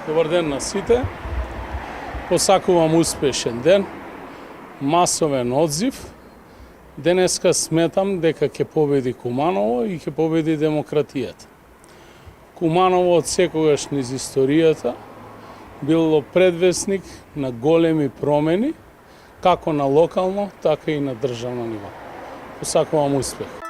Добар ден на сите. Посакувам успешен ден, масовен одзив. Денеска сметам дека ќе победи Куманово и ќе победи демократијата. Куманово од секогаш низ историјата било предвесник на големи промени, како на локално, така и на државно ниво. Посакувам успех.